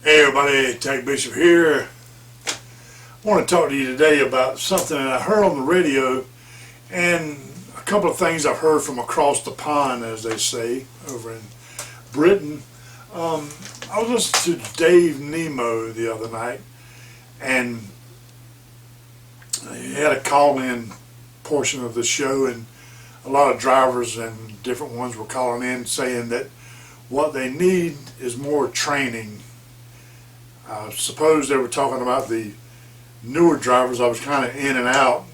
Hey everybody, TacBishop here. I want to talk to you today about something that I heard on the radio and a couple of things I've heard from across the pond, as they say, over in Britain. I was listening to Dave Nemo the other night, and he had a call-in portion of the show, and a lot of drivers and different ones were calling in saying that what they need is more training. I suppose they were talking about the newer drivers. I was kind of in and out,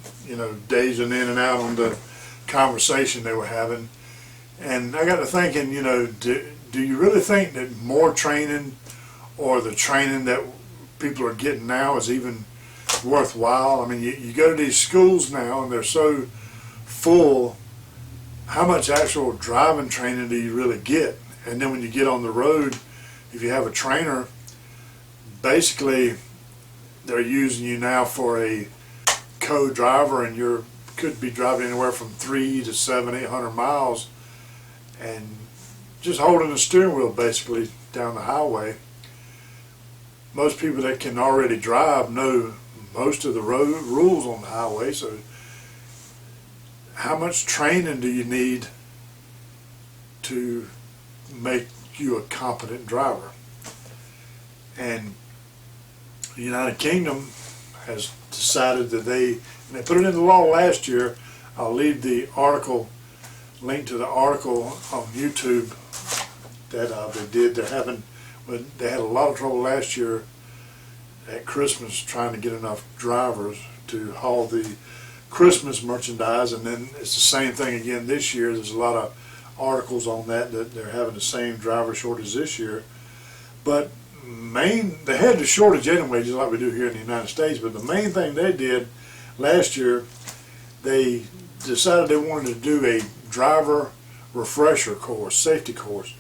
dazing in and out on the conversation they were having. And I got to thinking, do you really think that more training or the training that people are getting now is even worthwhile? I mean, you go to these schools now and they're so full. How much actual driving training do you really get? And then when you get on the road, if you have a trainer, basically they're using you now for a co-driver, and you could be driving anywhere from 300 to 700, 800 miles and just holding the steering wheel basically down the highway. Most people that can already drive know most of the road rules on the highway, so how much training do you need to make you a competent driver? And the United Kingdom has decided that they put it into law last year. I'll leave the article, link to the article on YouTube that they did. They had a lot of trouble last year at Christmas trying to get enough drivers to haul the Christmas merchandise, and then it's the same thing again this year. There's a lot of articles on that they're having the same driver shortage this year. But they had the shortage anyway, just like we do here in the United States, but the main thing they did last year, they decided they wanted to do a driver refresher course, safety course.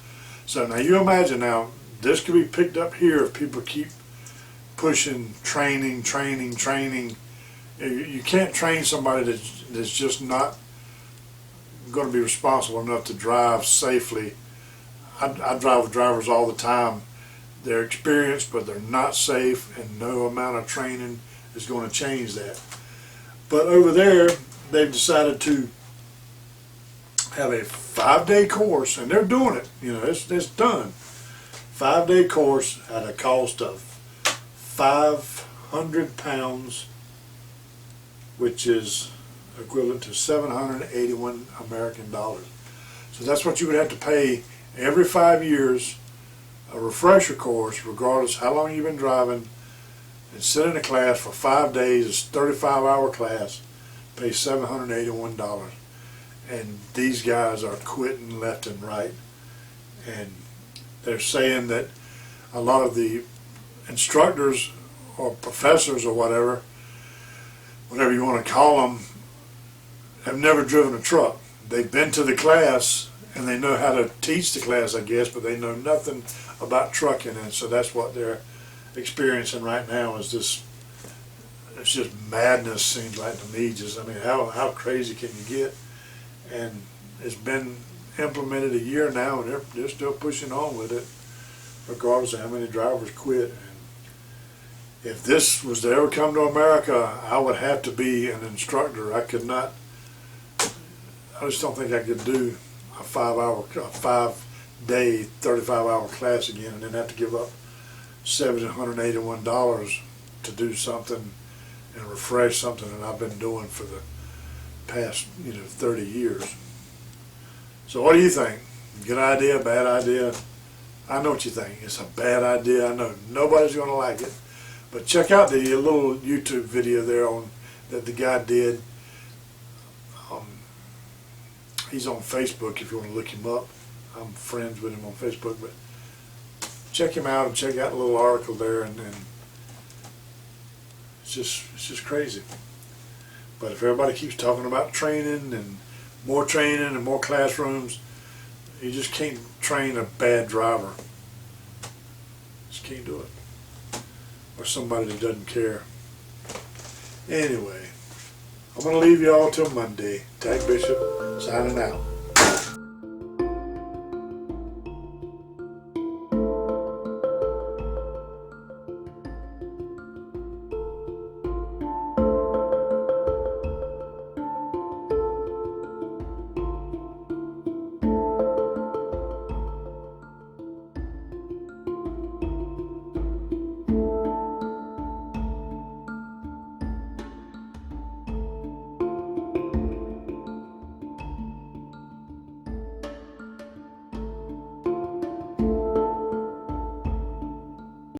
So now you imagine now, this could be picked up here if people keep pushing training. You can't train somebody that's just not going to be responsible enough to drive safely. I drive with drivers all the time. They're experienced, but they're not safe, and no amount of training is going to change that. But over there, they've decided to have a 5-day course, and they're doing it. It's done. 5-day course at a cost of 500 pounds, which is equivalent to 781 American dollars. So that's what you would have to pay every 5 years. A refresher course, regardless how long you've been driving, and sit in a class for 5 days. It's a 35-hour class, pay $781, and these guys are quitting left and right. And they're saying that a lot of the instructors or professors or whatever you want to call them, have never driven a truck. They've been to the class and they know how to teach the class, I guess, but they know nothing about trucking, and so that's what they're experiencing right now. Is this? It's just madness, seems like to me. How crazy can you get? And it's been implemented a year now, and they're still pushing on with it, regardless of how many drivers quit. And if this was to ever come to America, I would have to be an instructor. I could not. I just don't think I could do a 5-day, 35-hour class again, and then have to give up $781 to do something and refresh something that I've been doing for the past 30 years. So what do you think? Good idea, bad idea? I know what you think. It's a bad idea. I know nobody's going to like it, but check out the little YouTube video there that the guy did. He's on Facebook if you want to look him up. I'm friends with him on Facebook, but check him out and check out the little article there, and it's just crazy. But if everybody keeps talking about training and more classrooms, you just can't train a bad driver. Just can't do it. Or somebody that doesn't care. Anyway, I'm going to leave you all till Monday. TacBishop signing out.